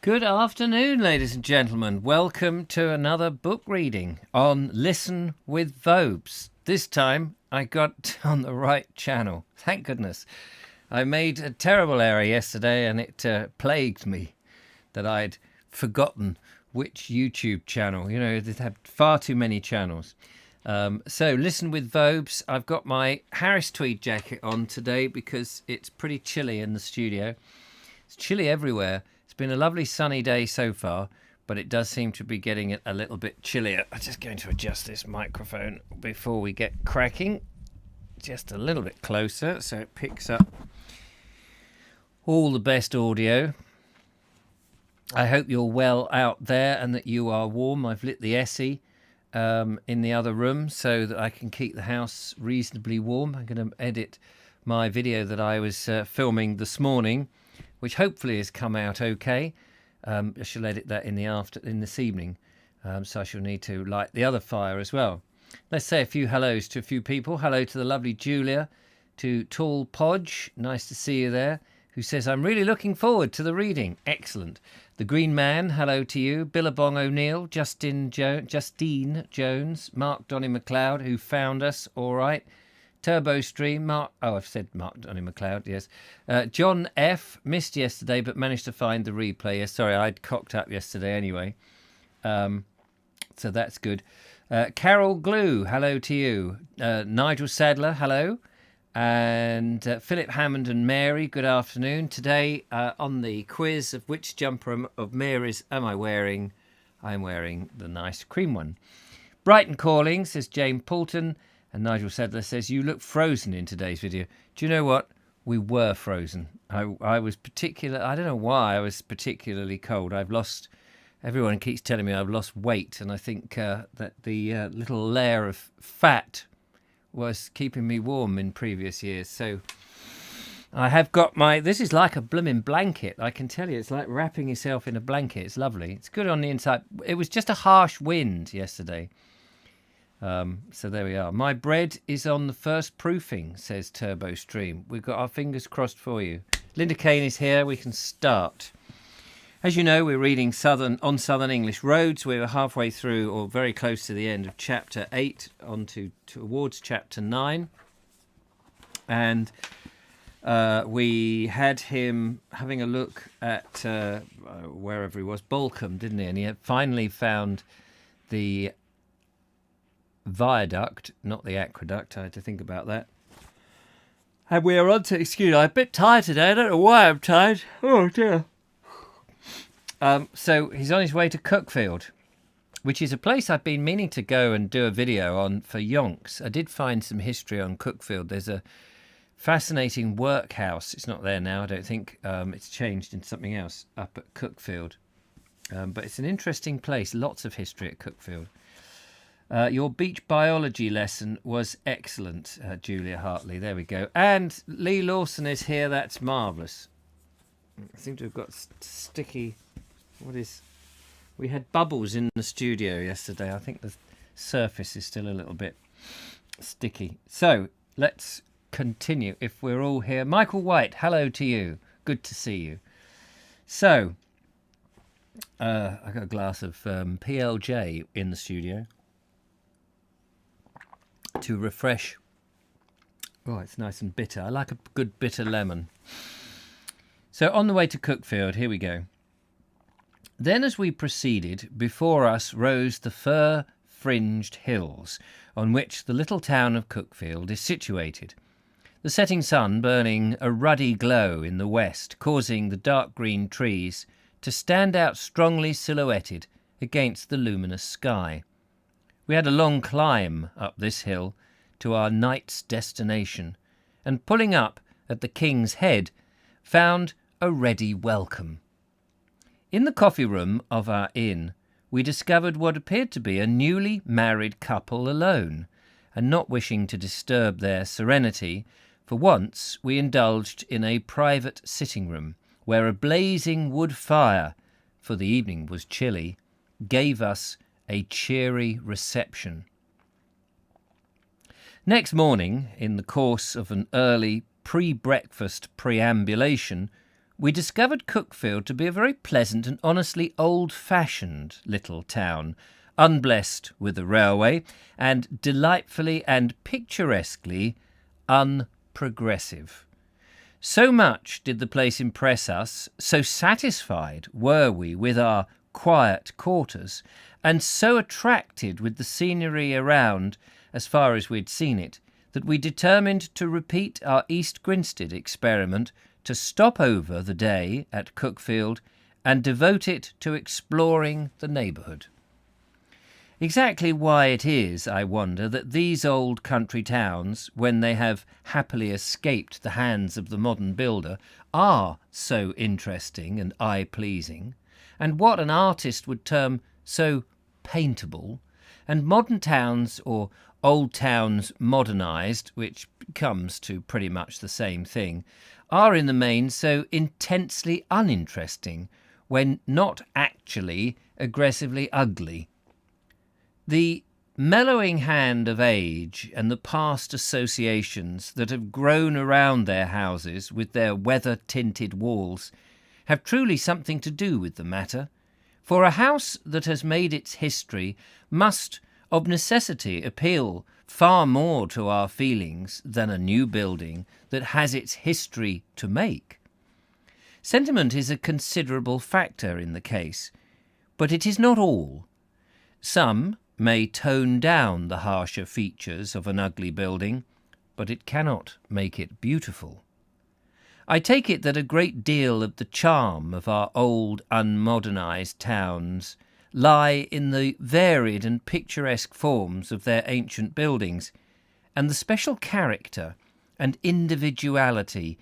Good afternoon, ladies and gentlemen. Welcome to another book reading on Listen with Vobes. This time I got on the right channel. Thank goodness. I made a terrible error yesterday and it plagued me that I'd forgotten which YouTube channel. You know, they have far too many channels. So Listen with Vobes. I've got my Harris tweed jacket on today because it's pretty chilly in the studio. It's chilly everywhere. It's been a lovely sunny day so far, but it does seem to be getting a little bit chillier. I'm just going to adjust this microphone before we get cracking. Just a little bit closer so it picks up all the best audio. I hope you're well out there and that you are warm. I've lit the Hissey in the other room so that I can keep the house reasonably warm. I'm going to edit my video that I was filming this morning, which hopefully has come out okay. I shall edit that in this evening, so I shall need to light the other fire as well. Let's say a few hellos to a few people. Hello to the lovely Julia, to Tall Podge, nice to see you there, who says, I'm really looking forward to the reading. Excellent. The Green Man, hello to you. Billabong O'Neill, Justine Jones, Mark Donny McLeod, who found us, all right. Turbo Stream, I've said Mark Donny McLeod, yes. John F, missed yesterday but managed to find the replay. Yes, sorry, I'd cocked up yesterday anyway. So that's good. Carol Glue, hello to you. Nigel Sadler, hello. And Philip Hammond and Mary, good afternoon. Today on the quiz of which jumper of Mary's am I wearing? I'm wearing the nice cream one. Brighton Calling, says Jane Poulton. And Nigel Sadler says, you look frozen in today's video. Do you know what? We were frozen. I was I don't know why I was particularly cold. Everyone keeps telling me I've lost weight. And I think that the little layer of fat was keeping me warm in previous years. So I have got this is like a blooming blanket. I can tell you, it's like wrapping yourself in a blanket. It's lovely. It's good on the inside. It was just a harsh wind yesterday. So there we are. My bread is on the first proofing, says Turbo Stream. We've got our fingers crossed for you. Linda Kane is here. We can start. As you know, we're reading Southern English Roads. We're halfway through, or very close to the end of chapter 8, towards chapter 9. And we had him having a look at wherever he was, Balcombe, didn't he? And he had finally found the viaduct, not the aqueduct. I had to think about that. And we are on to, excuse me, I'm a bit tired today. I don't know why I'm tired. Oh dear. So he's on his way to Cuckfield, which is a place I've been meaning to go and do a video on for yonks. I did find some history on Cuckfield. There's a fascinating workhouse. It's not there now, I don't think. It's changed into something else up at Cuckfield. But it's an interesting place. Lots of history at Cuckfield. Your beach biology lesson was excellent, Julia Hartley. There we go. And Lee Lawson is here. That's marvellous. I seem to have got sticky... We had bubbles in the studio yesterday. I think the surface is still a little bit sticky. So, let's continue if we're all here. Michael White, hello to you. Good to see you. So, I got a glass of PLJ in the studio to refresh. Oh, it's nice and bitter. I like a good bitter lemon. So on the way to Cuckfield, here we go. Then as we proceeded, before us rose the fir-fringed hills on which the little town of Cuckfield is situated, the setting sun burning a ruddy glow in the west, causing the dark green trees to stand out strongly silhouetted against the luminous sky. We had a long climb up this hill to our night's destination, and pulling up at the King's Head, found a ready welcome. In the coffee room of our inn, we discovered what appeared to be a newly married couple alone, and not wishing to disturb their serenity, for once we indulged in a private sitting room, where a blazing wood fire, for the evening was chilly, gave us a cheery reception. Next morning, in the course of an early pre-breakfast preambulation, we discovered Cookfield to be a very pleasant and honestly old-fashioned little town, unblessed with a railway, and delightfully and picturesquely unprogressive. So much did the place impress us, so satisfied were we with our quiet quarters, and so attracted with the scenery around, as far as we'd seen it, that we determined to repeat our East Grinstead experiment, to stop over the day at Cookfield and devote it to exploring the neighbourhood. Exactly why it is, I wonder, that these old country towns, when they have happily escaped the hands of the modern builder, are so interesting and eye-pleasing, and what an artist would term so paintable, and modern towns or old towns modernised, which comes to pretty much the same thing, are in the main so intensely uninteresting when not actually aggressively ugly. The mellowing hand of age and the past associations that have grown around their houses with their weather-tinted walls have truly something to do with the matter, for a house that has made its history must of necessity appeal far more to our feelings than a new building that has its history to make. Sentiment is a considerable factor in the case, but it is not all. Some may tone down the harsher features of an ugly building, but it cannot make it beautiful. I take it that a great deal of the charm of our old unmodernised towns lie in the varied and picturesque forms of their ancient buildings, and the special character and individuality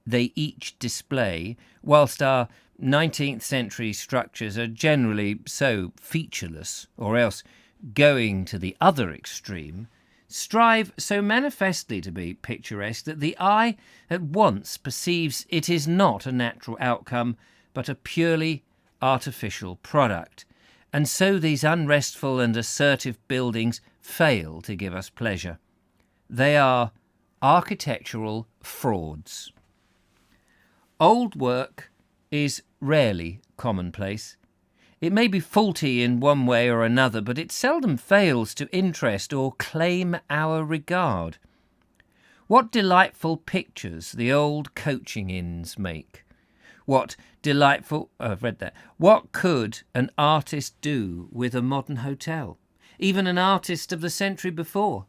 they each display, whilst our 19th century structures are generally so featureless, or else, going to the other extreme, strive so manifestly to be picturesque that the eye at once perceives it is not a natural outcome, but a purely artificial product, and so these unrestful and assertive buildings fail to give us pleasure. They are architectural frauds. Old work is rarely commonplace. It may be faulty in one way or another, but it seldom fails to interest or claim our regard. What delightful pictures the old coaching inns make! What could an artist do with a modern hotel? Even an artist of the century before.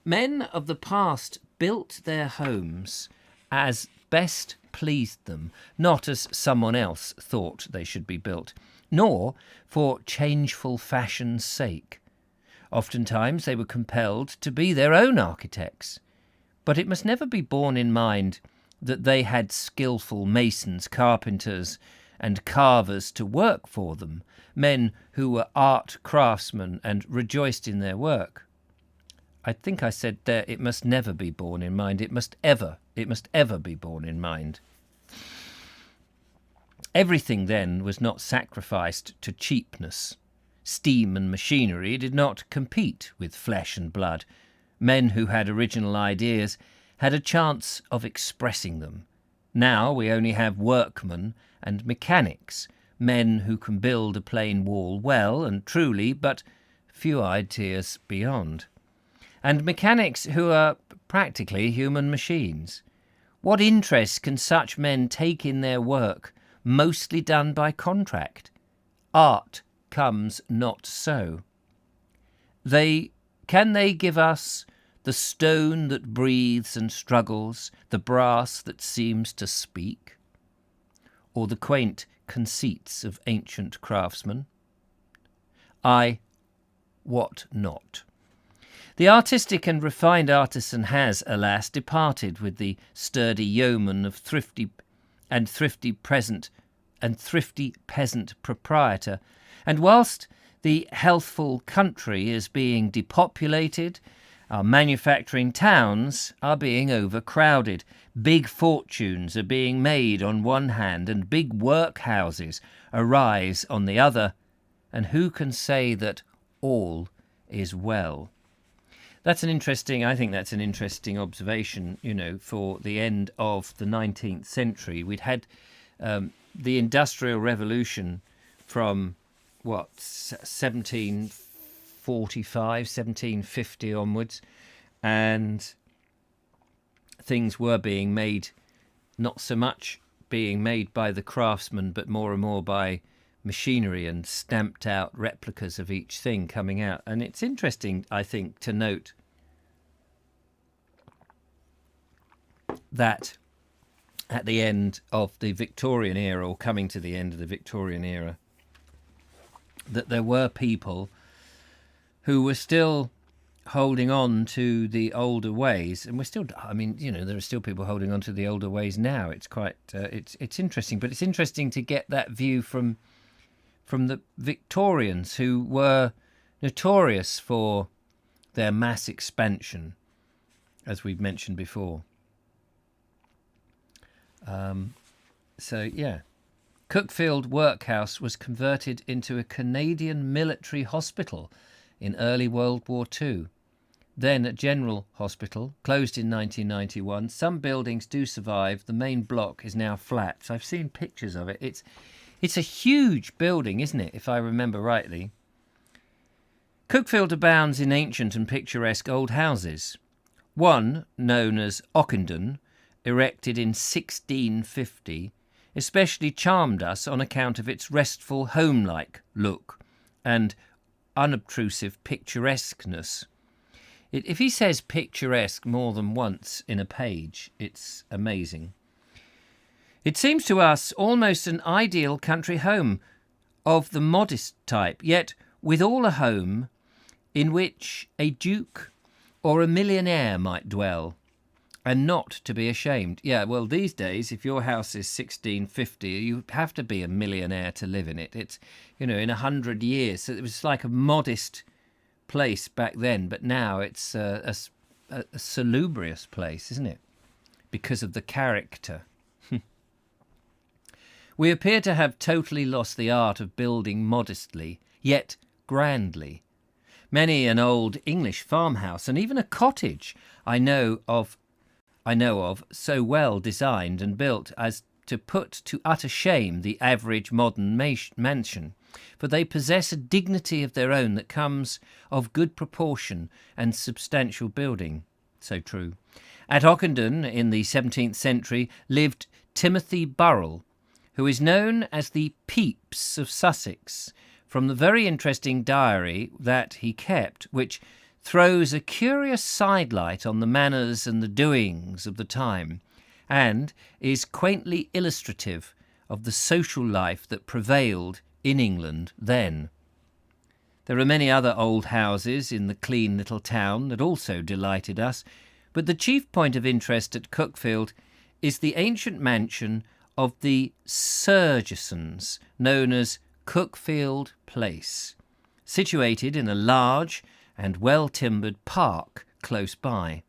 Men of the past built their homes as best pleased them, not as someone else thought they should be built, nor for changeful fashion's sake. Oftentimes they were compelled to be their own architects, but it must never be borne in mind that they had skilful masons, carpenters, and carvers to work for them, men who were art craftsmen and rejoiced in their work. I think I said there, it must never be borne in mind. It must ever be borne in mind. Everything then was not sacrificed to cheapness. Steam and machinery did not compete with flesh and blood. Men who had original ideas had a chance of expressing them. Now we only have workmen and mechanics, men who can build a plain wall well and truly, but few ideas beyond. And mechanics who are practically human machines. What interest can such men take in their work, mostly done by contract? Art comes not so. Can they give us the stone that breathes and struggles, the brass that seems to speak, or the quaint conceits of ancient craftsmen? I wot not. The artistic and refined artisan has, alas, departed with the sturdy yeoman of thrifty peasant proprietor, and whilst the healthful country is being depopulated, our manufacturing towns are being overcrowded. Big fortunes are being made on one hand, and big workhouses arise on the other, and who can say that all is well? That's an interesting, I think that's an interesting observation, for the end of the 19th century. We'd had the Industrial Revolution from, 1745, 1750 onwards, and things were being made, not so much being made by the craftsmen, but more and more by machinery and stamped out replicas of each thing coming out. And it's interesting, I think, to note that at the end of the Victorian era, or coming to the end of the Victorian era, that there were people who were still holding on to the older ways, and there are still people holding on to the older ways now. It's quite it's interesting, but it's interesting to get that view from the Victorians, who were notorious for their mass expansion, as we've mentioned before. Cookfield Workhouse was converted into a Canadian military hospital in early World War II. Then a general hospital, closed in 1991. Some buildings do survive. The main block is now flats. I've seen pictures of it. It's a huge building, isn't it, if I remember rightly? Cookfield abounds in ancient and picturesque old houses. One, known as Ockenden, erected in 1650, especially charmed us on account of its restful, home-like look and unobtrusive picturesqueness. If he says picturesque more than once in a page, it's amazing. It seems to us almost an ideal country home of the modest type, yet withal a home in which a duke or a millionaire might dwell, and not to be ashamed. Yeah, well, these days, if your house is 1650, you have to be a millionaire to live in it. It's, in 100 years. So it was like a modest place back then, but now it's a salubrious place, isn't it? Because of the character. We appear to have totally lost the art of building modestly, yet grandly. Many an old English farmhouse, and even a cottage, I know of so well designed and built as to put to utter shame the average modern mansion, for they possess a dignity of their own that comes of good proportion and substantial building. So true. At Ockenden in the 17th century lived Timothy Burrell, who is known as the Pepys of Sussex, from the very interesting diary that he kept, which throws a curious sidelight on the manners and the doings of the time, and is quaintly illustrative of the social life that prevailed in England then. There are many other old houses in the clean little town that also delighted us, but the chief point of interest at Cookfield is the ancient mansion of the Surgesons, known as Cookfield Place, situated in a large and well-timbered park close by.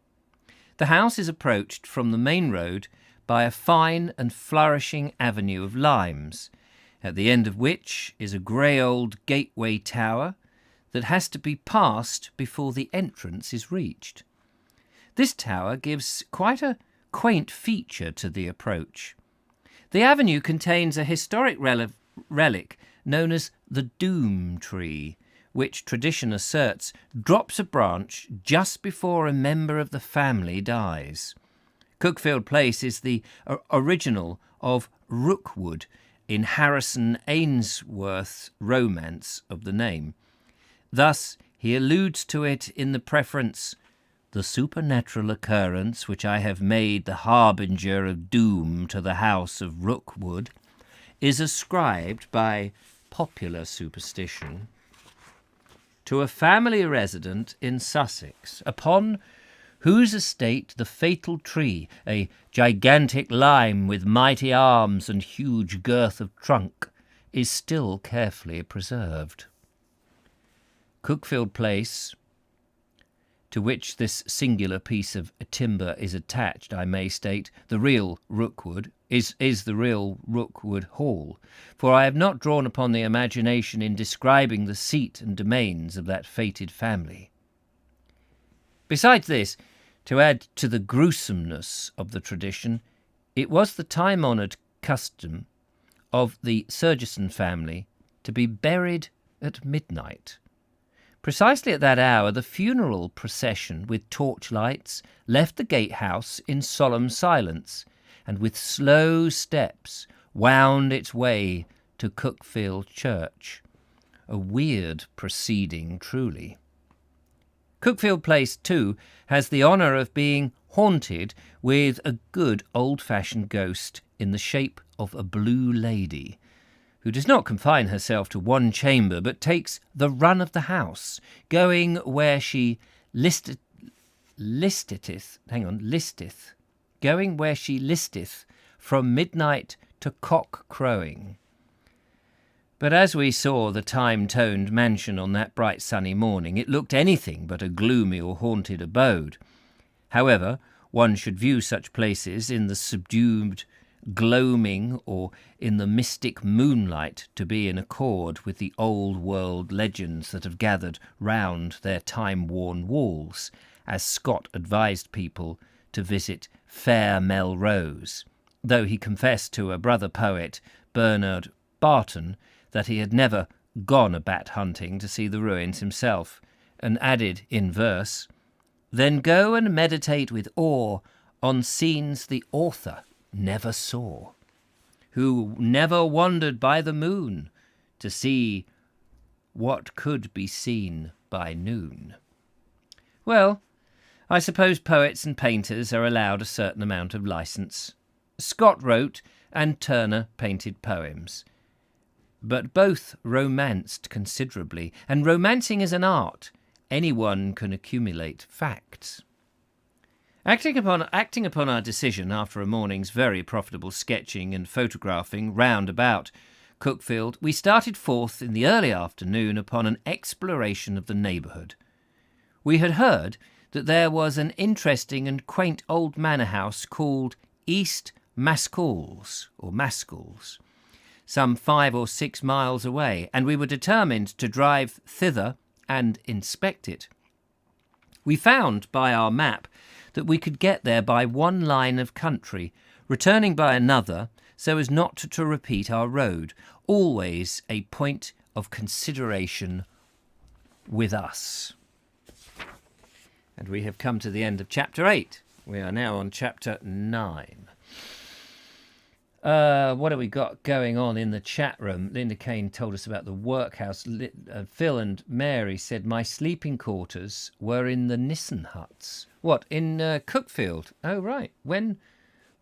The house is approached from the main road by a fine and flourishing avenue of limes, at the end of which is a grey old gateway tower that has to be passed before the entrance is reached. This tower gives quite a quaint feature to the approach. The avenue contains a historic relic known as the Doom Tree, which tradition asserts drops a branch just before a member of the family dies. Cookfield Place is the original of Rookwood in Harrison Ainsworth's romance of the name. Thus he alludes to it in the preference, "The supernatural occurrence which I have made the harbinger of doom to the house of Rookwood is ascribed by popular superstition to a family resident in Sussex, upon whose estate the fatal tree, a gigantic lime with mighty arms and huge girth of trunk, is still carefully preserved." Cookfield Place, to which this singular piece of timber is attached, I may state, the real Rookwood, is the real Rookwood Hall, for I have not drawn upon the imagination in describing the seat and domains of that fated family. Besides this, to add to the gruesomeness of the tradition, it was the time-honoured custom of the Surgeson family to be buried at midnight. Precisely at that hour, the funeral procession with torchlights left the gatehouse in solemn silence, and with slow steps wound its way to Cookfield Church. A weird proceeding, truly. Cookfield Place, too, has the honour of being haunted with a good old-fashioned ghost in the shape of a blue lady, who does not confine herself to one chamber, but takes the run of the house, going where she listeth, going where she listeth, from midnight to cock-crowing. But as we saw the time-toned mansion on that bright sunny morning, it looked anything but a gloomy or haunted abode. However, one should view such places in the subdued gloaming or in the mystic moonlight to be in accord with the old-world legends that have gathered round their time-worn walls, as Scott advised people to visit fair Melrose, though he confessed to a brother poet, Bernard Barton, that he had never gone a bat hunting to see the ruins himself, and added in verse, "Then go and meditate with awe on scenes the author never saw, who never wandered by the moon to see what could be seen by noon." Well, I suppose poets and painters are allowed a certain amount of licence. Scott wrote and Turner painted poems, but both romanced considerably, and romancing is an art. Anyone can accumulate facts. Acting upon our decision after a morning's very profitable sketching and photographing round about Cookfield, we started forth in the early afternoon upon an exploration of the neighbourhood. We had heard that there was an interesting and quaint old manor house called East Mascalls, some 5 or 6 miles away, and we were determined to drive thither and inspect it. We found by our map that we could get there by one line of country, returning by another so as not to repeat our road, always a point of consideration with us. And we have come to the end of chapter 8. We are now on chapter 9. What have we got going on in the chat room? Linda Kane told us about the workhouse. Phil and Mary said, my sleeping quarters were in the Nissen huts. What, in Cookfield? Oh, right. When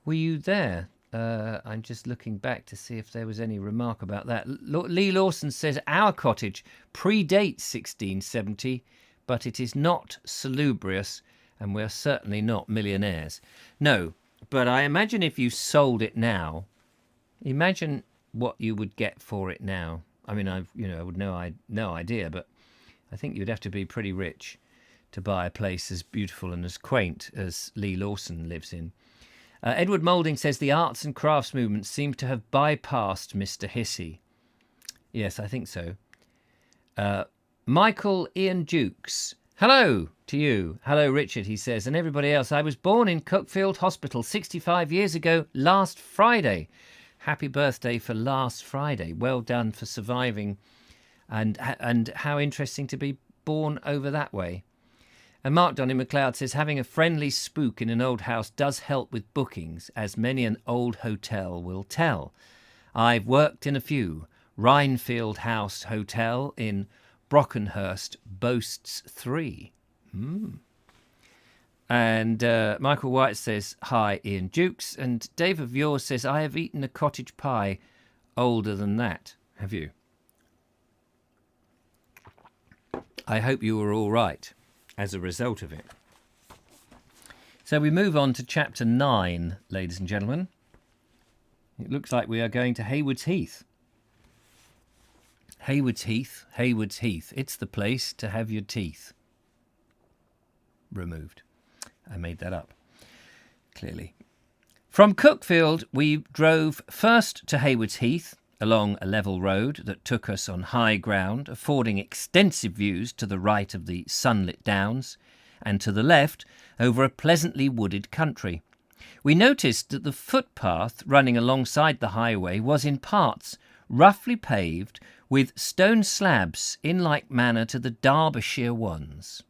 were you there? I'm just looking back to see if there was any remark about that. Lee Lawson says, our cottage predates 1670, but it is not salubrious, and we're certainly not millionaires. No, but I imagine if you sold it now, imagine what you would get for it now. I mean, I would no idea, but I think you'd have to be pretty rich to buy a place as beautiful and as quaint as Lee Lawson lives in. Edward Moulding says the arts and crafts movement seems to have bypassed Mr. Hissey. Yes, I think so. Michael Ian Dukes. Hello to you. Hello, Richard, he says, and everybody else. I was born in Cookfield Hospital 65 years ago last Friday. Happy birthday for last Friday. Well done for surviving, and how interesting to be born over that way. And Mark Donny McLeod says, having a friendly spook in an old house does help with bookings, as many an old hotel will tell. I've worked in a few. Rhinefield House Hotel in Brockenhurst boasts 3. And Michael White says, hi, Ian Dukes. And Dave of Yours says, I have eaten a cottage pie older than that. Have you? I hope you were all right as a result of it. So we move on to chapter 9, ladies and gentlemen. It looks like we are going to Haywards Heath. Haywards Heath, Haywards Heath. It's the place to have your teeth removed. I made that up, clearly. From Cookfield, we drove first to Haywards Heath, along a level road that took us on high ground, affording extensive views to the right of the sunlit downs, and to the left over a pleasantly wooded country. We noticed that the footpath running alongside the highway was in parts roughly paved with stone slabs in like manner to the Derbyshire ones.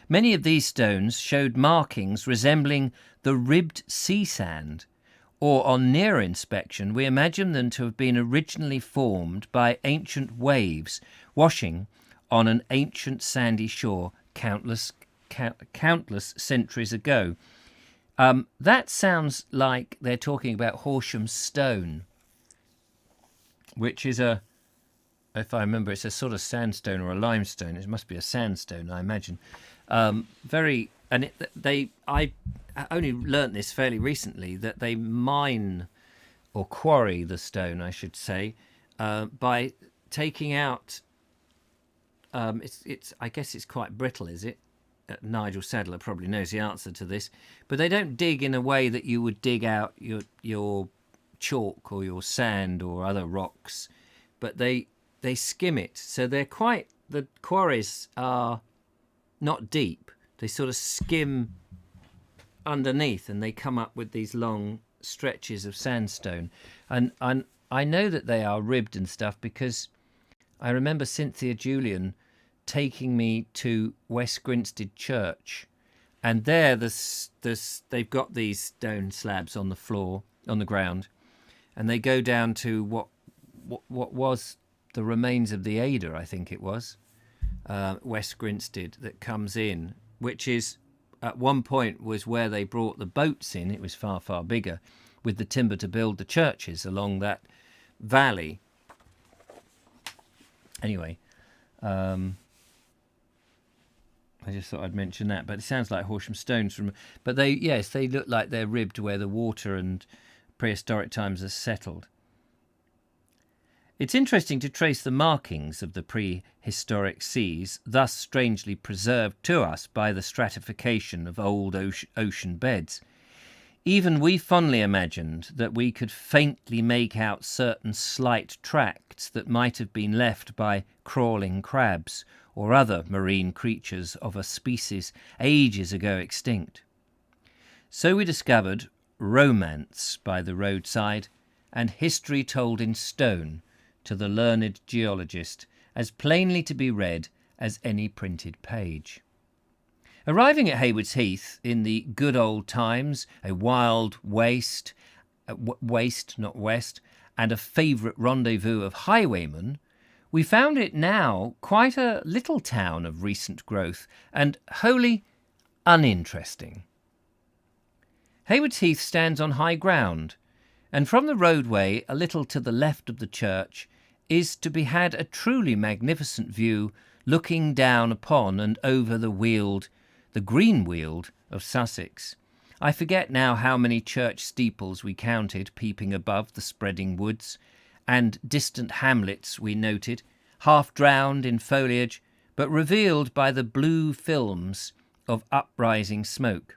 Many of these stones showed markings resembling the ribbed sea sand, or on nearer inspection we imagined them to have been originally formed by ancient waves washing on an ancient sandy shore countless centuries ago. That sounds like they're talking about Horsham Stone, which is if I remember, it's a sort of sandstone or a limestone. It must be a sandstone, I imagine. I only learnt this fairly recently, that they mine or quarry the stone, I should say, by taking out. I guess it's quite brittle, is it? Nigel Sadler probably knows the answer to this, but they don't dig in a way that you would dig out your chalk or your sand or other rocks, but they skim it. So the quarries are not deep. They sort of skim underneath and they come up with these long stretches of sandstone. And I know that they are ribbed and stuff because I remember Cynthia Julian taking me to West Grinstead Church, and there they've got these stone slabs on the floor, on the ground, and they go down to what was the remains of the Ada, I think it was, West Grinstead, that comes in, which is at one point was where they brought the boats in. It was far, far bigger, with the timber to build the churches along that valley. Anyway, I just thought I'd mention that, but it sounds like Horsham stones but they look like they're ribbed where the water and prehistoric times are settled. It's interesting to trace the markings of the prehistoric seas, thus strangely preserved to us by the stratification of old ocean beds. Even we fondly imagined that we could faintly make out certain slight tracts that might have been left by crawling crabs or other marine creatures of a species ages ago extinct. So we discovered romance by the roadside and history told in stone to the learned geologist, as plainly to be read as any printed page. Arriving at Haywards Heath in the good old times, a wild waste, not west, and a favourite rendezvous of highwaymen, we found it now quite a little town of recent growth and wholly uninteresting. Haywards Heath stands on high ground, and from the roadway a little to the left of the church is to be had a truly magnificent view looking down upon and over the green weald of Sussex. I forget now how many church steeples we counted peeping above the spreading woods, and distant hamlets we noted, half drowned in foliage, but revealed by the blue films of uprising smoke.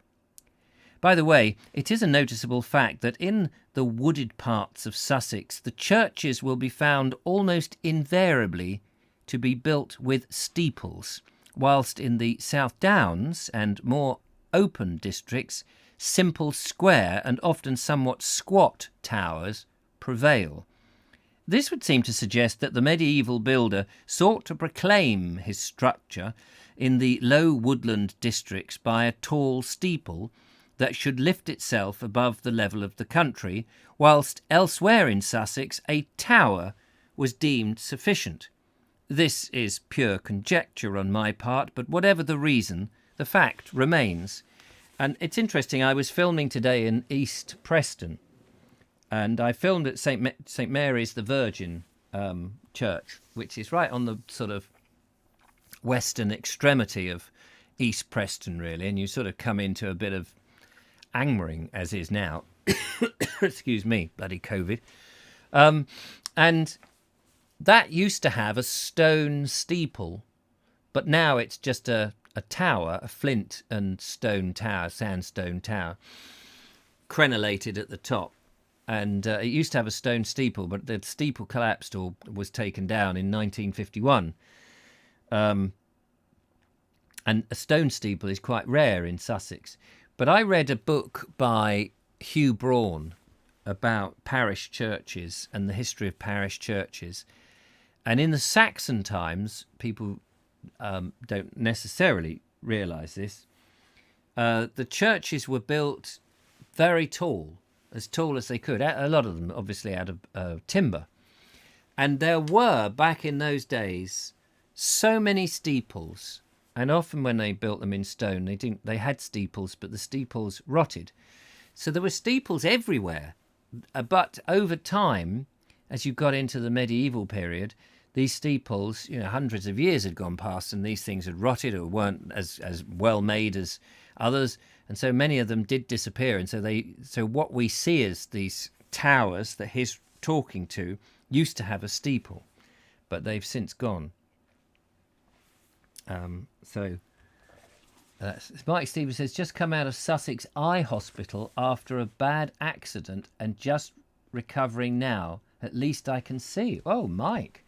By the way, it is a noticeable fact that in the wooded parts of Sussex the churches will be found almost invariably to be built with steeples, whilst in the South Downs and more open districts simple square and often somewhat squat towers prevail. This would seem to suggest that the medieval builder sought to proclaim his structure in the low woodland districts by a tall steeple that should lift itself above the level of the country, whilst elsewhere in Sussex a tower was deemed sufficient. This is pure conjecture on my part, but whatever the reason, the fact remains. And it's interesting, I was filming today in East Preston, and I filmed at St Mary's the Virgin Church, which is right on the sort of western extremity of East Preston, really, and you sort of come into a bit of Angmering, as is now. Excuse me, bloody COVID. And that used to have a stone steeple, but now it's just a tower, a flint and stone tower, sandstone tower, crenellated at the top. And it used to have a stone steeple, but the steeple collapsed or was taken down in 1951. And a stone steeple is quite rare in Sussex. But I read a book by Hugh Braun about parish churches and the history of parish churches. And in the Saxon times, people don't necessarily realise this, the churches were built very tall as they could. A lot of them, obviously, out of timber. And there were, back in those days, so many steeples. And often when they built them in stone, they had steeples, but the steeples rotted. So there were steeples everywhere. But over time, as you got into the medieval period, these steeples, hundreds of years had gone past and these things had rotted or weren't as well made as others. And so many of them did disappear. And so what we see as these towers that he's talking to used to have a steeple, but they've since gone. Mike Stevens says, just come out of Sussex Eye Hospital after a bad accident and just recovering now. At least I can see. Oh, Mike,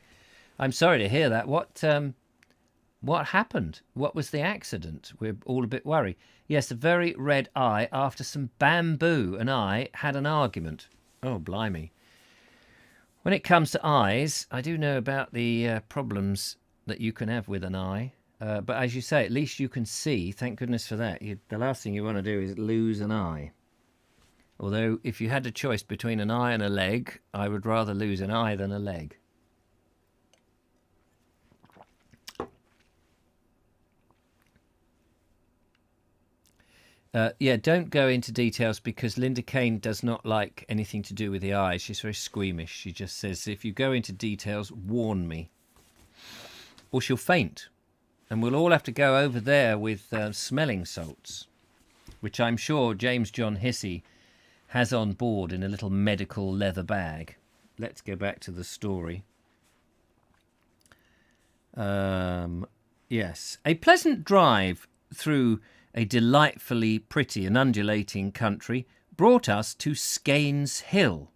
I'm sorry to hear that. What happened? What was the accident? We're all a bit worried. Yes, a very red eye after some bamboo and I had an argument. Oh, blimey. When it comes to eyes, I do know about the problems that you can have with an eye. But as you say, at least you can see. Thank goodness for that. The last thing you want to do is lose an eye. Although, if you had a choice between an eye and a leg, I would rather lose an eye than a leg. Don't go into details because Linda Kane does not like anything to do with the eyes. She's very squeamish. She just says, if you go into details, warn me. Or she'll faint. And we'll all have to go over there with smelling salts, which I'm sure James John Hissey has on board in a little medical leather bag. Let's go back to the story. Yes. A pleasant drive through a delightfully pretty and undulating country brought us to Skeins Hill,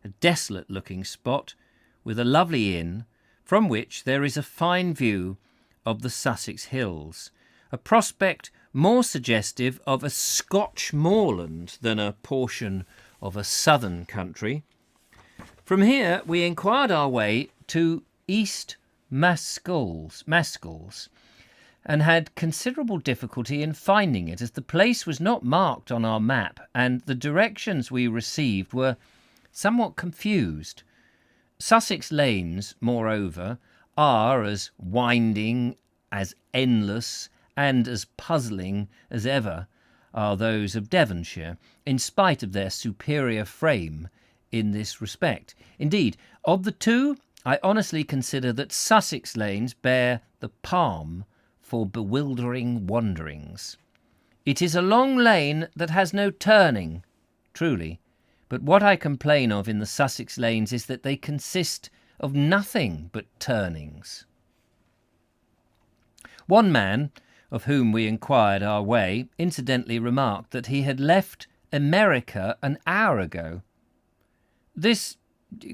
a desolate-looking spot with a lovely inn from which there is a fine view of the Sussex Hills, a prospect more suggestive of a Scotch moorland than a portion of a southern country. From here we inquired our way to East Mascalls, and had considerable difficulty in finding it, as the place was not marked on our map, and the directions we received were somewhat confused. Sussex lanes, moreover, are as winding, as endless, and as puzzling as ever are those of Devonshire, in spite of their superior frame in this respect. Indeed, of the two, I honestly consider that Sussex lanes bear the palm for bewildering wanderings. It is a long lane that has no turning, truly, but what I complain of in the Sussex lanes is that they consist of nothing but turnings. One man, of whom we inquired our way, incidentally remarked that he had left America an hour ago. This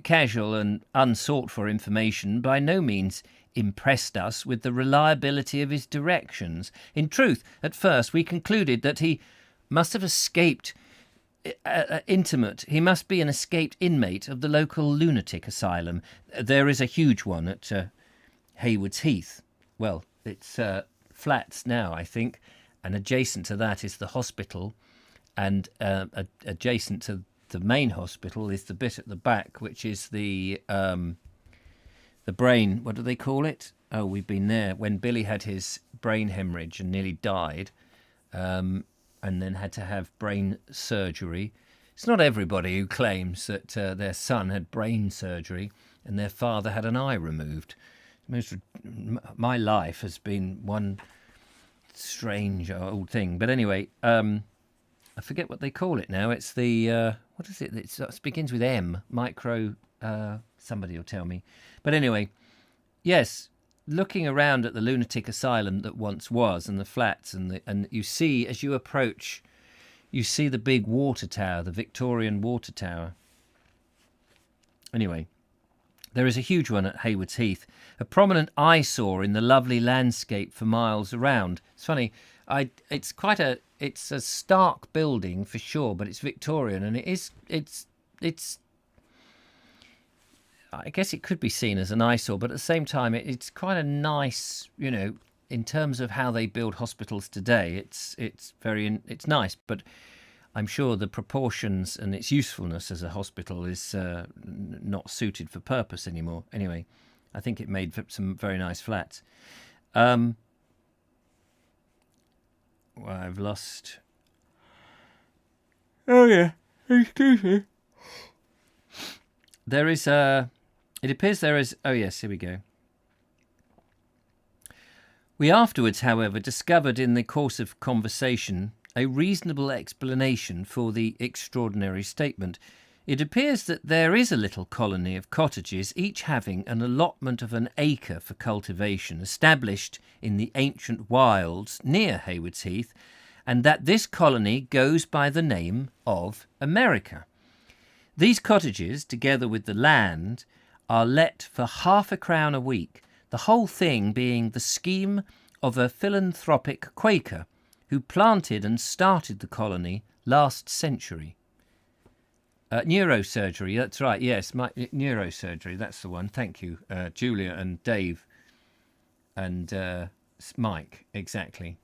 casual and unsought-for information by no means impressed us with the reliability of his directions. In truth, at first we concluded that he must have escaped he must be an escaped inmate of the local lunatic asylum. There is a huge one at Haywards Heath. Well, it's flats now, I think, and adjacent to that is the hospital, and adjacent to the main hospital is the bit at the back, which is the brain, what do they call it? Oh, we've been there when Billy had his brain hemorrhage and nearly died, and then had to have brain surgery. It's not everybody who claims that their son had brain surgery and their father had an eye removed. My life has been one strange old thing. But anyway, I forget what they call it now. It's the, what is it? It begins with M, micro, somebody will tell me. But anyway, yes, looking around at the lunatic asylum that once was, and the flats, and you see, as you approach, you see the big water tower, the Victorian water tower. Anyway, There is a huge one at Haywards Heath, a prominent eyesore in the lovely landscape for miles around. It's funny, it's a stark building for sure, but it's Victorian, and it's I guess it could be seen as an eyesore, but at the same time, it's quite a nice, in terms of how they build hospitals today. It's nice, but I'm sure the proportions and its usefulness as a hospital is not suited for purpose anymore. Anyway, I think it made some very nice flats. Well, I've lost. Oh yeah, excuse me. There is a. It appears there is... Oh, yes, here we go. We afterwards, however, discovered in the course of conversation a reasonable explanation for the extraordinary statement. It appears that there is a little colony of cottages, each having an allotment of an acre for cultivation, established in the ancient wilds near Haywards Heath, and that this colony goes by the name of America. These cottages, together with the land, are let for £0.50 a week, the whole thing being the scheme of a philanthropic Quaker who planted and started the colony last century. Neurosurgery, that's right, yes, neurosurgery, that's the one. Thank you, Julia and Dave and Mike, exactly.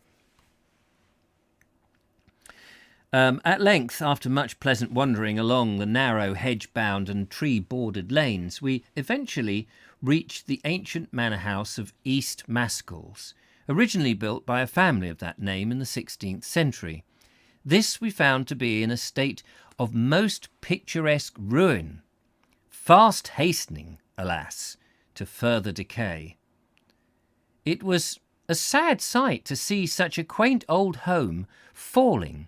At length, after much pleasant wandering along the narrow hedge-bound and tree-bordered lanes, we eventually reached the ancient manor house of East Mascalls, originally built by a family of that name in the 16th century. This we found to be in a state of most picturesque ruin, fast hastening, alas, to further decay. It was a sad sight to see such a quaint old home falling,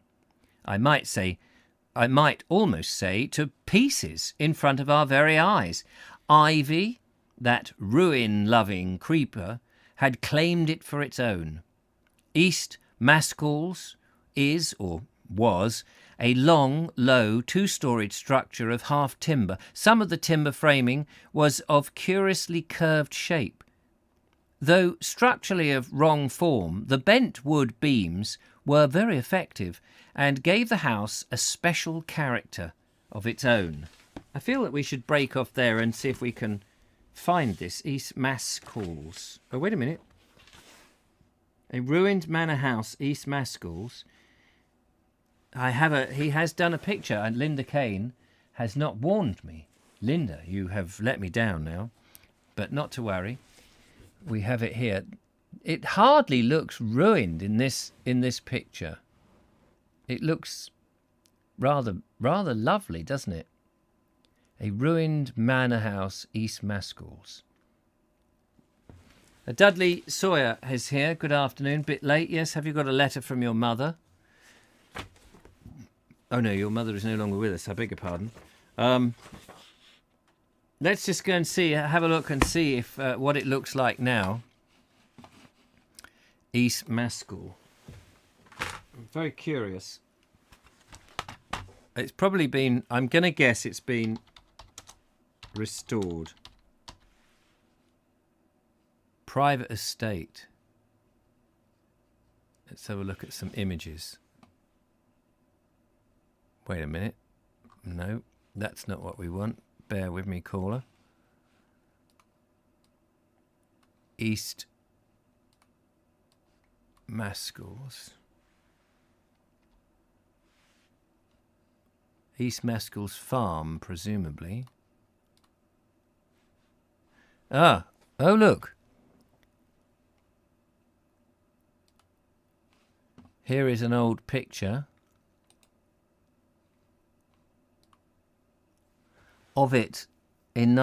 I might almost say, to pieces in front of our very eyes. Ivy, that ruin-loving creeper, had claimed it for its own. East Mascalls is, or was, a long, low, two-storied structure of half timber. Some of the timber framing was of curiously curved shape. Though structurally of wrong form, the bent wood beams were very effective and gave the house a special character of its own. I feel that we should break off there and see if we can find this. East Mascalls. Oh, wait a minute. A ruined manor house, East Mascalls. He has done a picture, and Linda Kane has not warned me. Linda, you have let me down now, but not to worry. We have it here. It hardly looks ruined in this picture. It looks rather lovely, doesn't it? A ruined manor house, East Mascalls. Dudley Sawyer is here. Good afternoon. Bit late, yes. Have you got a letter from your mother? Oh no, your mother is no longer with us. I beg your pardon. Let's just go and have a look and see if what it looks like now. East Mascall. I'm very curious. It's probably been, I'm going to guess it's been restored. Private estate. Let's have a look at some images. Wait a minute. No, that's not what we want. Bear with me, caller. East Mascalls. East Mascalls Farm, presumably. Oh look. Here is an old picture of it in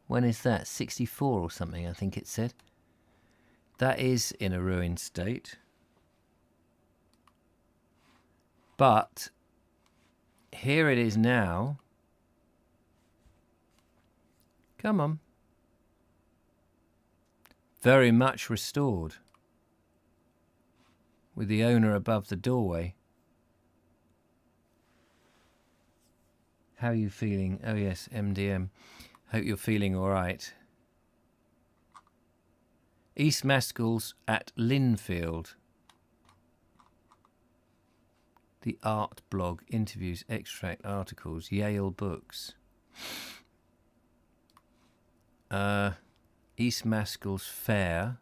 when is that? 64 or something, I think it said. That is in a ruined state. But here it is now. Come on. Very much restored. With the owner above the doorway. How are you feeling? Oh yes, MDM. Hope you're feeling all right. East Mascalls at Linfield. The Art Blog, interviews, extract, articles, Yale Books. East Mascalls Fair.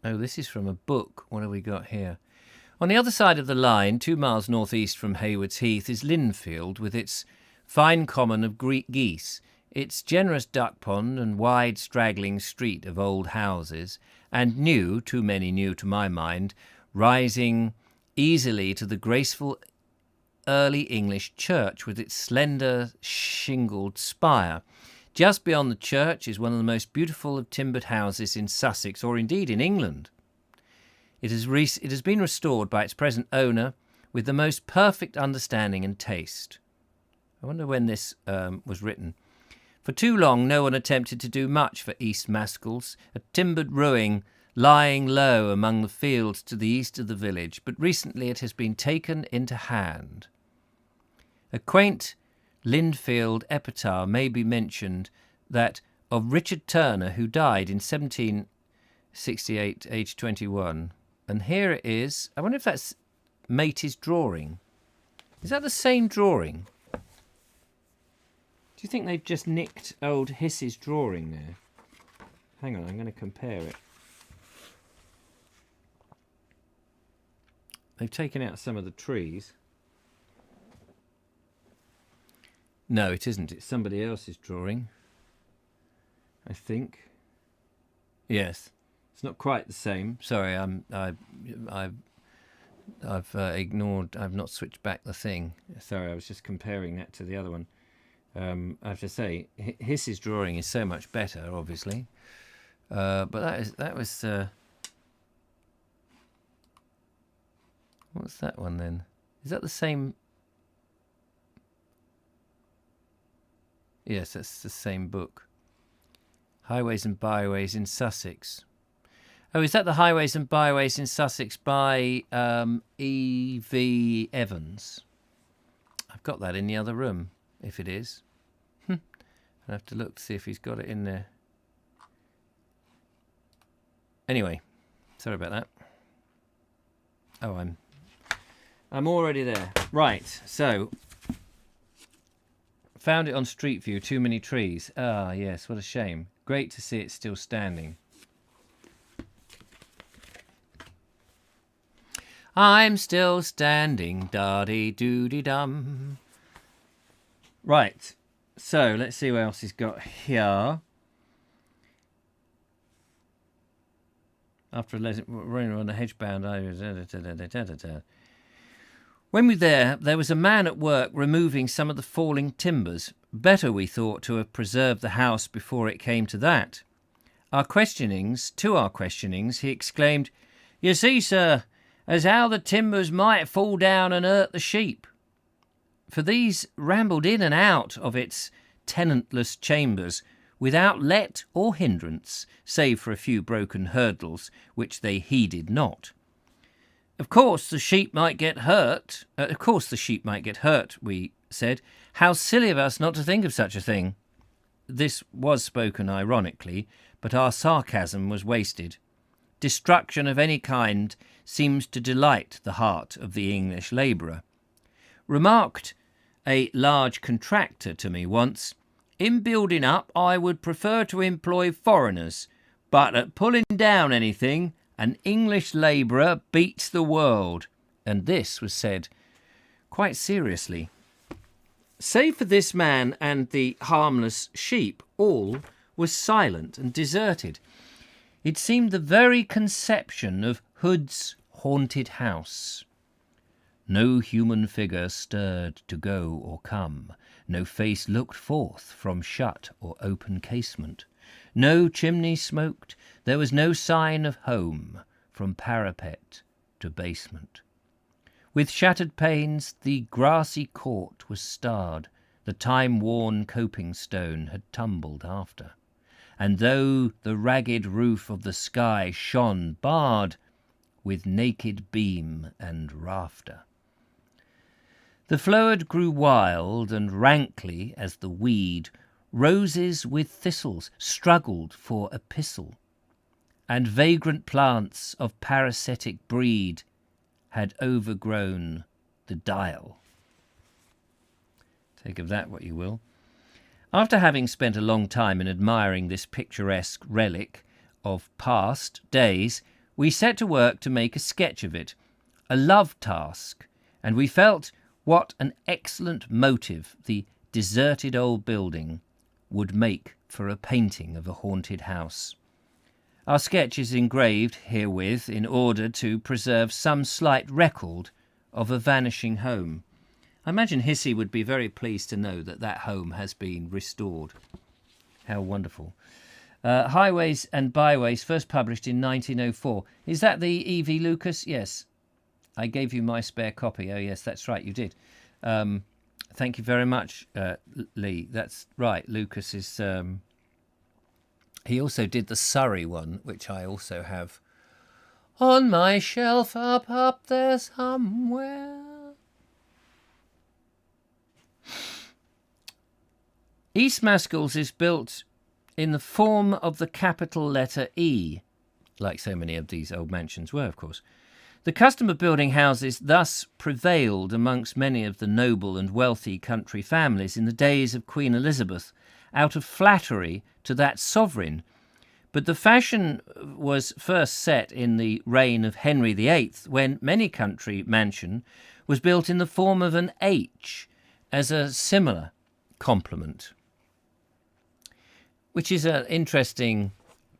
Oh, this is from a book. What have we got here? On the other side of the line, 2 miles northeast from Haywards Heath, is Linfield, with its fine common of Greek geese, its generous duck pond and wide straggling street of old houses, and new, too many new to my mind, rising easily to the graceful early English church with its slender shingled spire. Just beyond the church is one of the most beautiful of timbered houses in Sussex, or indeed in England. It has been restored by its present owner with the most perfect understanding and taste. I wonder when this was written. For too long no one attempted to do much for East Mascalls, a timbered ruin lying low among the fields to the east of the village, but recently it has been taken into hand. A quaint Linfield epitaph may be mentioned, that of Richard Turner, who died in 1768, aged 21. And here it is. I wonder if that's Matey's drawing. Is that the same drawing? Do you think they've just nicked old Hissey's drawing there? Hang on, I'm going to compare it. They've taken out some of the trees. No, it isn't. It's somebody else's drawing, I think. Yes, it's not quite the same. Sorry, I've ignored. I've not switched back the thing. Sorry, I was just comparing that to the other one. I have to say, Hiss's drawing is so much better, obviously. But that was. What's that one then? Is that the same? Yes, that's the same book. Highways and Byways in Sussex. Oh, is that the Highways and Byways in Sussex by E.V. Evans? I've got that in the other room, if it is. I'll have to look to see if he's got it in there. Anyway, sorry about that. Oh, I'm already there. Right, so found it on Street View, too many trees. Ah, yes, what a shame. Great to see it still standing. I'm still standing, da-dee-doo-dee-dum. Right, so let's see what else he's got here. After running on the hedge-bound, when we were there was a man at work removing some of the falling timbers. Better, we thought, to have preserved the house before it came to that. To our questionings, he exclaimed, "You see, sir, as how the timbers might fall down and hurt the sheep." For these rambled in and out of its tenantless chambers without let or hindrance, save for a few broken hurdles, which they heeded not. Of course the sheep might get hurt, we said. How silly of us not to think of such a thing. This was spoken ironically, but our sarcasm was wasted. Destruction of any kind seems to delight the heart of the English labourer. Remarked a large contractor to me once, "In building up I would prefer to employ foreigners, but at pulling down anything, an English labourer beats the world." And this was said quite seriously. Save for this man and the harmless sheep, all was silent and deserted. It seemed the very conception of Hood's haunted house. No human figure stirred to go or come. No face looked forth from shut or open casement. No chimney smoked. There was no sign of home from parapet to basement. With shattered panes the grassy court was starred. The time-worn coping stone had tumbled after. and though the ragged roof of the sky shone barred with naked beam and rafter. The flowered grew wild and rankly as the weed, roses with thistles struggled for epistle, and vagrant plants of parasitic breed had overgrown the dial. Take of that what you will. After having spent a long time in admiring this picturesque relic of past days, we set to work to make a sketch of it, a love task, and we felt what an excellent motive the deserted old building would make for a painting of a haunted house. Our sketch is engraved herewith in order to preserve some slight record of a vanishing home. I imagine Hissey would be very pleased to know that that home has been restored. How wonderful. Highways and Byways, first published in 1904. Is that the E.V. Lucas? Yes. I gave you my spare copy. Oh, yes, that's right, you did. Thank you very much, Lee. That's right, Lucas is... he also did the Surrey one, which I also have on my shelf up there somewhere. East Mascalls is built in the form of the capital letter E, like so many of these old mansions were, of course. The custom of building houses thus prevailed amongst many of the noble and wealthy country families in the days of Queen Elizabeth, out of flattery to that sovereign. But the fashion was first set in the reign of Henry VIII, when many country mansion was built in the form of an H as a similar complement. Which is an interesting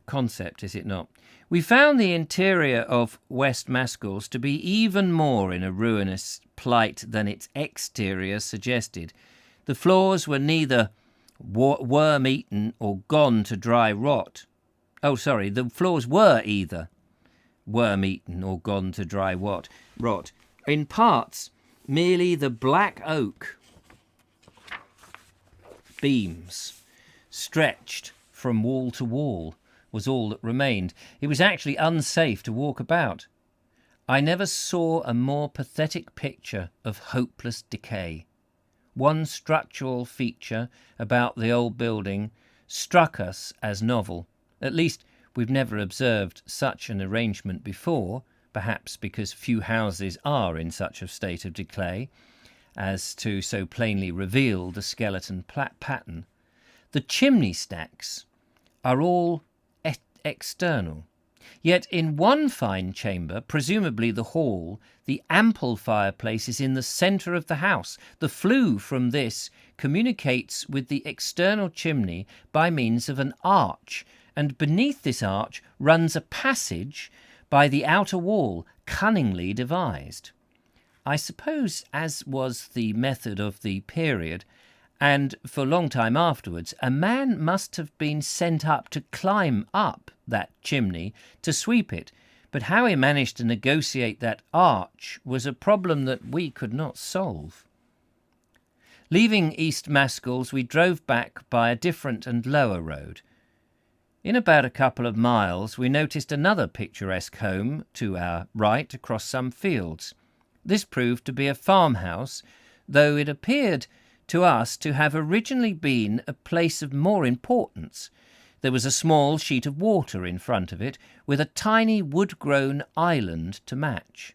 concept, is it not? We found the interior of West Mascalls to be even more in a ruinous plight than its exterior suggested. The floors were neither worm-eaten or gone to dry rot. Oh, sorry, the floors were either worm-eaten or gone to dry rot. In parts, merely the black oak beams stretched from wall to wall was all that remained. It was actually unsafe to walk about. I never saw a more pathetic picture of hopeless decay. One structural feature about the old building struck us as novel. At least we've never observed such an arrangement before, perhaps because few houses are in such a state of decay as to so plainly reveal the skeleton pattern. The chimney stacks are all external. Yet in one fine chamber, presumably the hall, the ample fireplace is in the centre of the house. The flue from this communicates with the external chimney by means of an arch, and beneath this arch runs a passage by the outer wall, cunningly devised. I suppose, as was the method of the period, and for a long time afterwards, a man must have been sent up to climb up that chimney to sweep it, but how he managed to negotiate that arch was a problem that we could not solve. Leaving East Mascalls, we drove back by a different and lower road. In about a couple of miles, we noticed another picturesque home to our right across some fields. This proved to be a farmhouse, though it appeared to us to have originally been a place of more importance. There was a small sheet of water in front of it, with a tiny wood-grown island to match.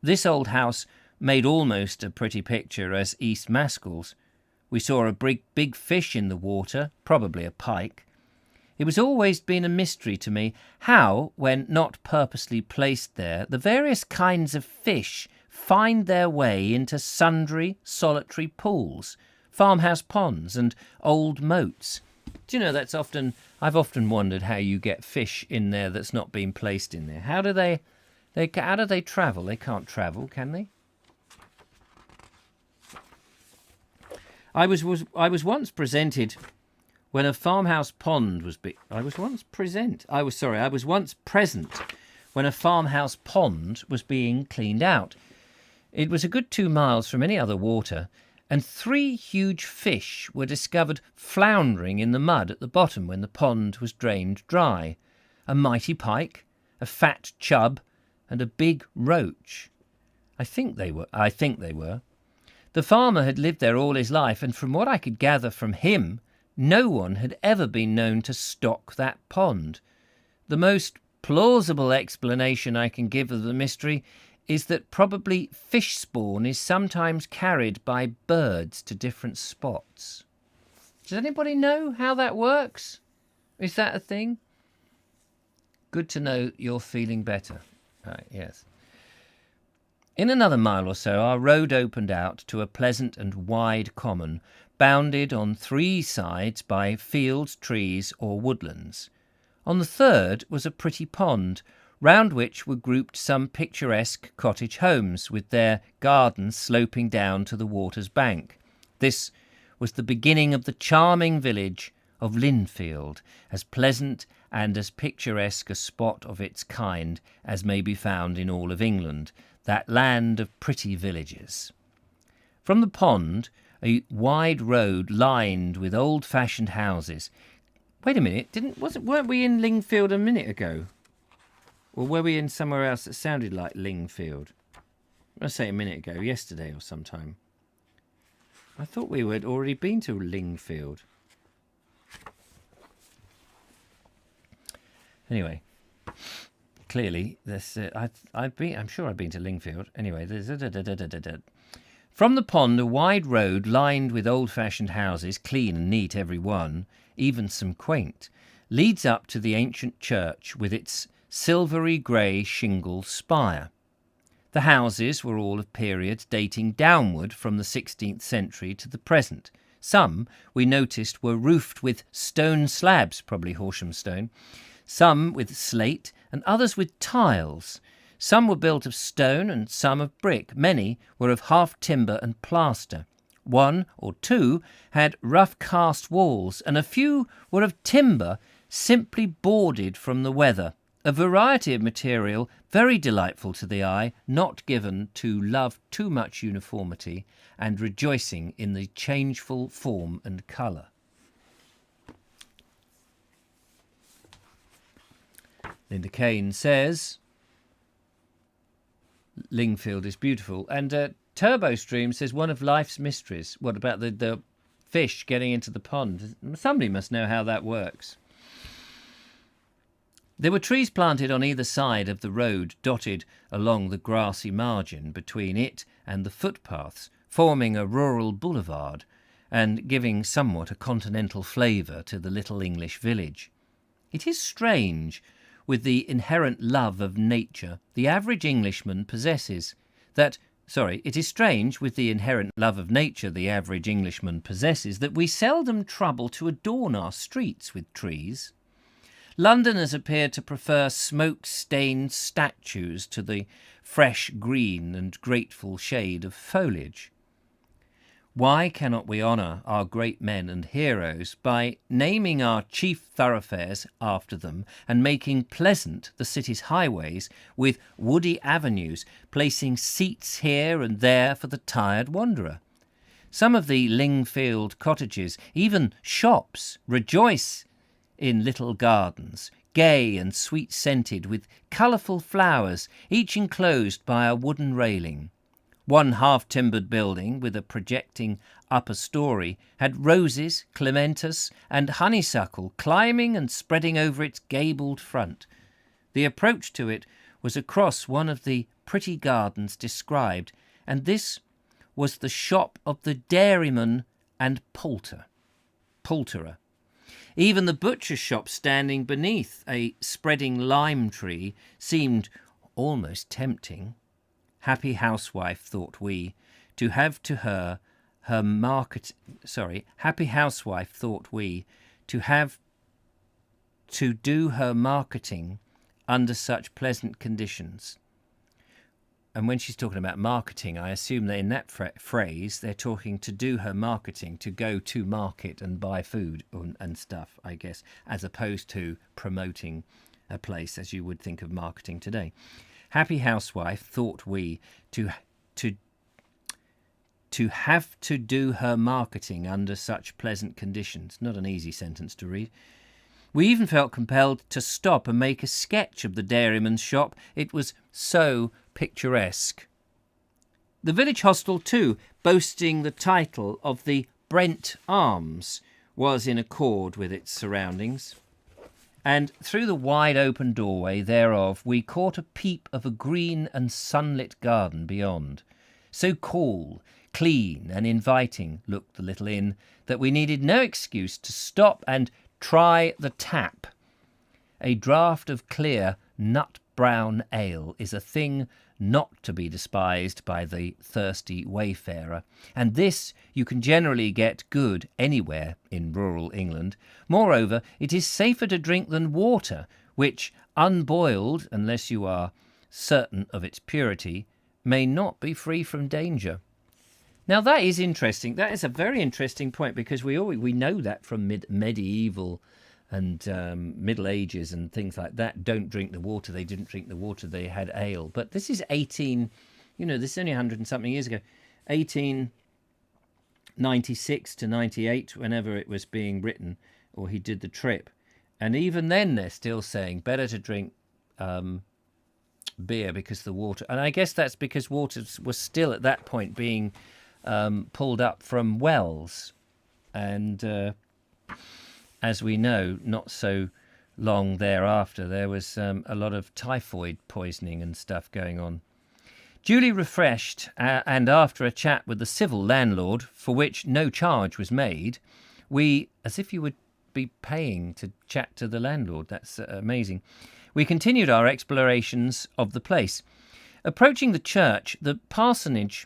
This old house made almost a pretty picture as East Mascalls. We saw a big fish in the water, probably a pike. It was always been a mystery to me how, when not purposely placed there, the various kinds of fish find their way into sundry solitary pools, farmhouse ponds and old moats. Do you know, I've often wondered how you get fish in there that's not been placed in there. How do they travel? They can't travel, can they? I was once presented when a farmhouse pond was I was once present when a farmhouse pond was being cleaned out. It was a good 2 miles from any other water, and 3 huge fish were discovered floundering in the mud at the bottom when the pond was drained dry. A mighty pike, a fat chub, and a big roach. I think they were. The farmer had lived there all his life, and from what I could gather from him, no one had ever been known to stock that pond. The most plausible explanation I can give of the mystery is that probably fish spawn is sometimes carried by birds to different spots. Does anybody know how that works? Is that a thing? Good to know you're feeling better. Right, yes. In another mile or so, our road opened out to a pleasant and wide common, bounded on 3 sides by fields, trees, or woodlands. On the third was a pretty pond, round which were grouped some picturesque cottage homes, with their gardens sloping down to the water's bank. This was the beginning of the charming village of Linfield, as pleasant and as picturesque a spot of its kind as may be found in all of England, that land of pretty villages. From the pond, a wide road lined with old-fashioned houses. Wait a minute, weren't we in Lingfield a minute ago? Or were we in somewhere else that sounded like Lingfield? I say a minute ago, yesterday or sometime. I thought we had already been to Lingfield. Anyway, clearly, I'm sure I've been to Lingfield. Anyway, from the pond, a wide road lined with old-fashioned houses, clean and neat every one, even some quaint, leads up to the ancient church with its silvery grey shingle spire. The houses were all of periods dating downward from the 16th century to the present. Some, we noticed, were roofed with stone slabs, probably Horsham stone, some with slate and others with tiles. Some were built of stone and some of brick. Many were of half timber and plaster. 1 or 2 had rough cast walls, and a few were of timber simply boarded from the weather. A variety of material, very delightful to the eye, not given to love too much uniformity, and rejoicing in the changeful form and colour. Linda Kane says, Lingfield is beautiful. And Turbo Stream says, one of life's mysteries. What about the fish getting into the pond? Somebody must know how that works. There were trees planted on either side of the road, dotted along the grassy margin between it and the footpaths, forming a rural boulevard and giving somewhat a continental flavour to the little English village. It is strange, with the inherent love of nature the average Englishman possesses, that we seldom trouble to adorn our streets with trees. Londoners appear to prefer smoke-stained statues to the fresh green and grateful shade of foliage. Why cannot we honour our great men and heroes by naming our chief thoroughfares after them and making pleasant the city's highways with woody avenues, placing seats here and there for the tired wanderer? Some of the Lingfield cottages, even shops, rejoice in little gardens, gay and sweet-scented, with colourful flowers, each enclosed by a wooden railing. One half-timbered building, with a projecting upper story, had roses, clematis, and honeysuckle climbing and spreading over its gabled front. The approach to it was across one of the pretty gardens described, and this was the shop of the dairyman and poulterer. Even the butcher's shop standing beneath a spreading lime tree seemed almost tempting. Happy housewife, thought we, to have to her market. Happy housewife, thought we, to have to do her marketing under such pleasant conditions. And when she's talking about marketing, I assume that in that phrase they're talking to do her marketing, to go to market and buy food and stuff, I guess, as opposed to promoting a place as you would think of marketing today. Happy housewife, thought we, to to have to do her marketing under such pleasant conditions. Not an easy sentence to read. We even felt compelled to stop and make a sketch of the dairyman's shop. It was so picturesque. The village hostel, too, boasting the title of the Brent Arms, was in accord with its surroundings. And through the wide open doorway thereof we caught a peep of a green and sunlit garden beyond. So cool, clean and inviting looked the little inn that we needed no excuse to stop and try the tap. A draught of clear nut-brown ale is a thing not to be despised by the thirsty wayfarer, and this you can generally get good anywhere in rural England. Moreover, it is safer to drink than water, which, unboiled, unless you are certain of its purity, may not be free from danger. Now that is interesting. That is a very interesting point, because we know that from medieval and Middle Ages and things like that. Don't drink the water. They didn't drink the water. They had ale. But this is this is only 100 and something years ago, 1896 to 98, whenever it was being written, or he did the trip. And even then they're still saying better to drink beer because the water. And I guess that's because water was still at that point being pulled up from wells, and as we know, not so long thereafter there was a lot of typhoid poisoning and stuff going on. Duly refreshed, and after a chat with the civil landlord, for which no charge was made, we, as if you would be paying to chat to the landlord, that's amazing, we continued our explorations of the place. Approaching the church, the parsonage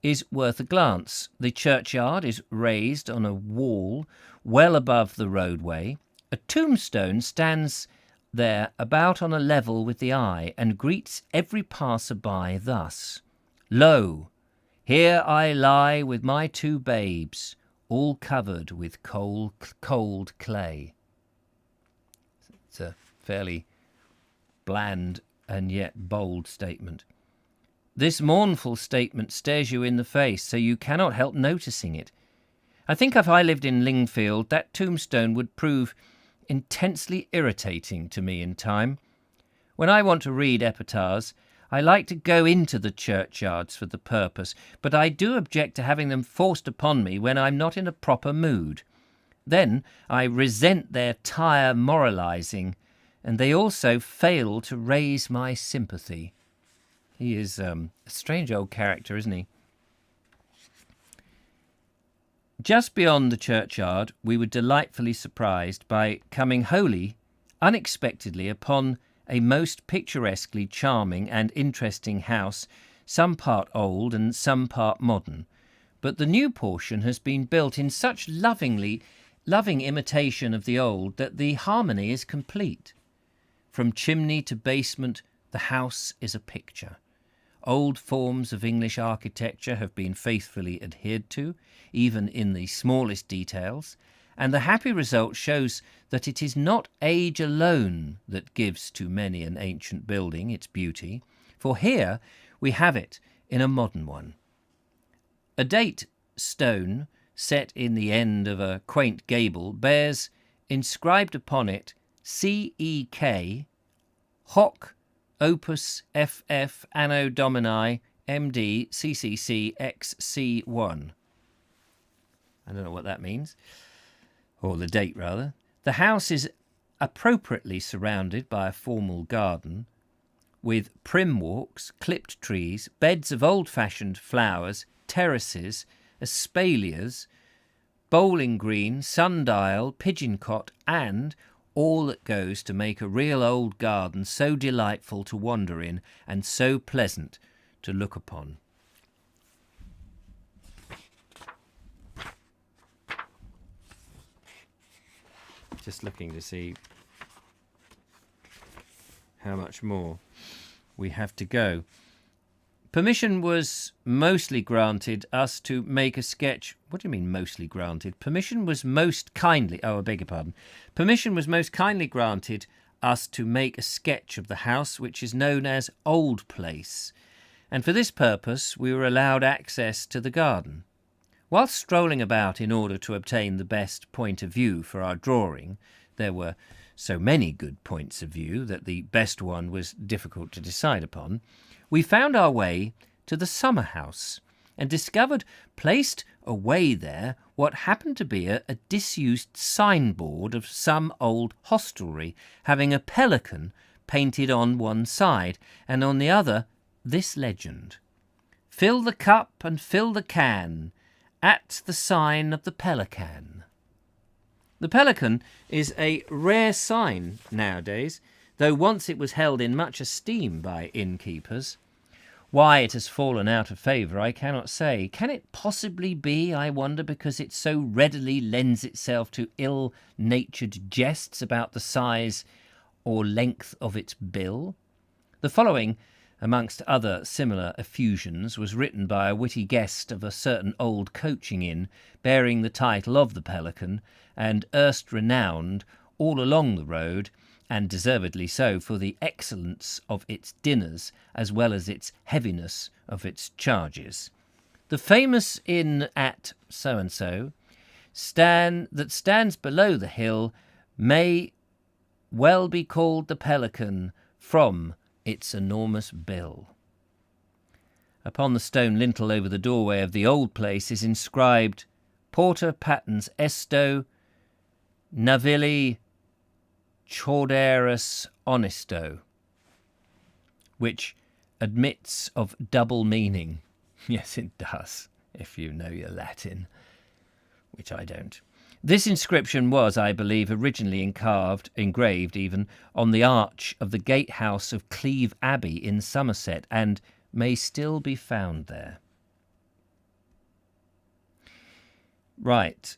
is worth a glance. The churchyard is raised on a wall well above the roadway. A tombstone stands there about on a level with the eye and greets every passer-by thus: "Lo, here I lie with my two babes, all covered with cold clay." It's a fairly bland and yet bold statement. This mournful statement stares you in the face, so you cannot help noticing it. I think if I lived in Lingfield, that tombstone would prove intensely irritating to me in time. When I want to read epitaphs, I like to go into the churchyards for the purpose, but I do object to having them forced upon me when I'm not in a proper mood. Then I resent their tire moralising, and they also fail to raise my sympathy. He is a strange old character, isn't he? Just beyond the churchyard, we were delightfully surprised by coming wholly unexpectedly upon a most picturesquely charming and interesting house, some part old and some part modern. But the new portion has been built in such loving imitation of the old that the harmony is complete. From chimney to basement, the house is a picture. Old forms of English architecture have been faithfully adhered to, even in the smallest details, and the happy result shows that it is not age alone that gives to many an ancient building its beauty, for here we have it in a modern one. A date stone set in the end of a quaint gable bears inscribed upon it C.E.K. Hoc Opus FF Anno Domini MD CCC XC1. I don't know what that means, or the date rather. The house is appropriately surrounded by a formal garden with prim walks, clipped trees, beds of old-fashioned flowers, terraces, espaliers, bowling green, sundial, pigeon cot, and all that goes to make a real old garden so delightful to wander in and so pleasant to look upon. Just looking to see how much more we have to go. Permission was mostly granted us to make a sketch. What do you mean mostly granted? Permission was most kindly... Oh, I beg your pardon. Permission was most kindly granted us to make a sketch of the house, which is known as Old Place, and for this purpose we were allowed access to the garden. Whilst strolling about in order to obtain the best point of view for our drawing, there were so many good points of view that the best one was difficult to decide upon, we found our way to the summer house and discovered placed away there what happened to be a disused signboard of some old hostelry, having a pelican painted on one side, and on the other this legend: "Fill the cup and fill the can, at the sign of the pelican." The pelican is a rare sign nowadays, though once it was held in much esteem by innkeepers. Why it has fallen out of favour I cannot say. Can it possibly be, I wonder, because it so readily lends itself to ill-natured jests about the size or length of its bill? The following, amongst other similar effusions, was written by a witty guest of a certain old coaching inn, bearing the title of the Pelican, and erst renowned all along the road, and deservedly so, for the excellence of its dinners as well as its heaviness of its charges. The famous inn at so-and-so that stands below the hill may well be called the Pelican from its enormous bill. Upon the stone lintel over the doorway of the old place is inscribed "Porter Patens Esto Navili Chauderus Honesto," which admits of double meaning. Yes, it does, if you know your Latin, which I don't. This inscription was, I believe, originally engraved even, on the arch of the gatehouse of Cleve Abbey in Somerset, and may still be found there. Right.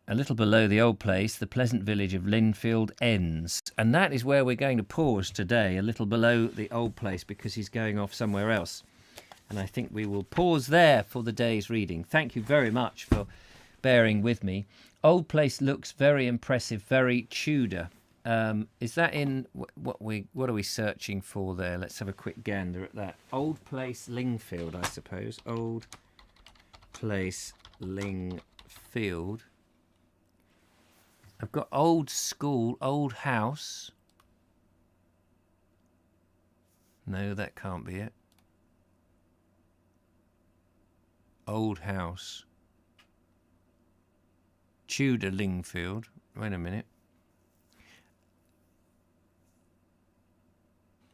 A little below the old place, the pleasant village of Linfield ends. And that is where we're going to pause today, a little below the old place, because he's going off somewhere else. And I think we will pause there for the day's reading. Thank you very much for bearing with me. Old place looks very impressive, very Tudor. Is that in what are we searching for there? Let's have a quick gander at that. Old place Lingfield, I suppose. Old place Lingfield. I've got old school, old house. No, that can't be it. Old house. Tudor Lingfield. Wait a minute.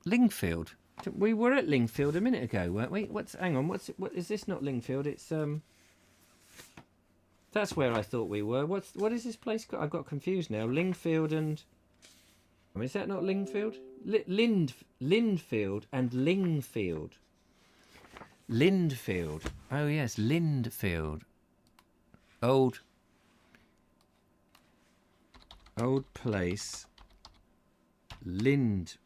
Lingfield. We were at Lingfield a minute ago, weren't we? Hang on. What is this? Not Lingfield. It's That's where I thought we were. What is this place called? I've got confused now. Lingfield and... is that not Lingfield? Lindfield and Lingfield. Lindfield. Oh yes, Lindfield. Old place. Lindfield.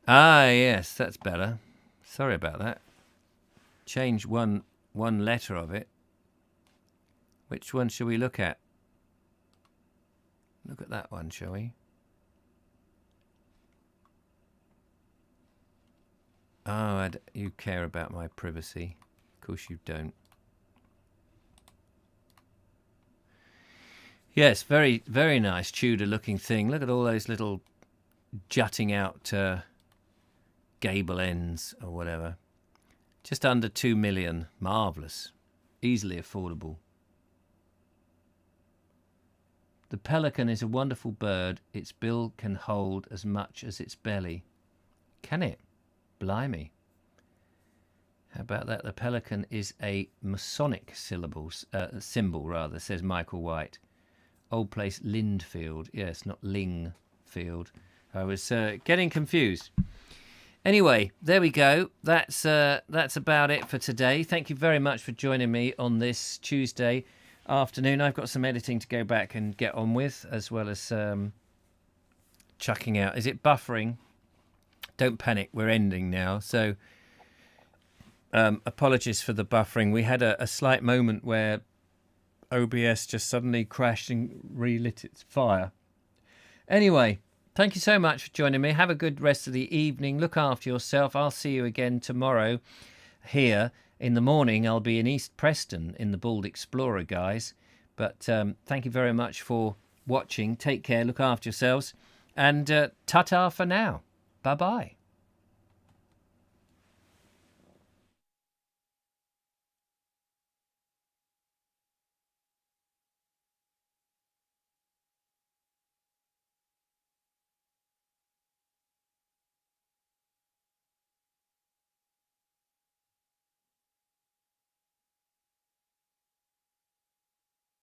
Ah yes, that's better. Sorry about that. Change one letter of it. Which one shall we look at? Look at that one, shall we? Oh, you care about my privacy. Of course you don't. Yes, very, very nice Tudor-looking thing. Look at all those little jutting out gable ends or whatever. Just under 2 million. Marvellous. Easily affordable. The pelican is a wonderful bird. Its bill can hold as much as its belly. Can it? Blimey. How about that? The pelican is a Masonic symbol, says Michael White. Old place Lindfield. Yes, not Lingfield. I was getting confused. Anyway, there we go. That's about it for today. Thank you very much for joining me on this Tuesday afternoon. I've got some editing to go back and get on with, as well as chucking out. Is it buffering? Don't panic, we're ending now. So apologies for the buffering. We had a slight moment where OBS just suddenly crashed and relit its fire. Anyway, Thank you so much for joining me. Have a good rest of the evening. Look after yourself. I'll see you again tomorrow here. In the morning, I'll be in East Preston in the Bald Explorer, guys. But thank you very much for watching. Take care. Look after yourselves. And ta-ta for now. Bye-bye.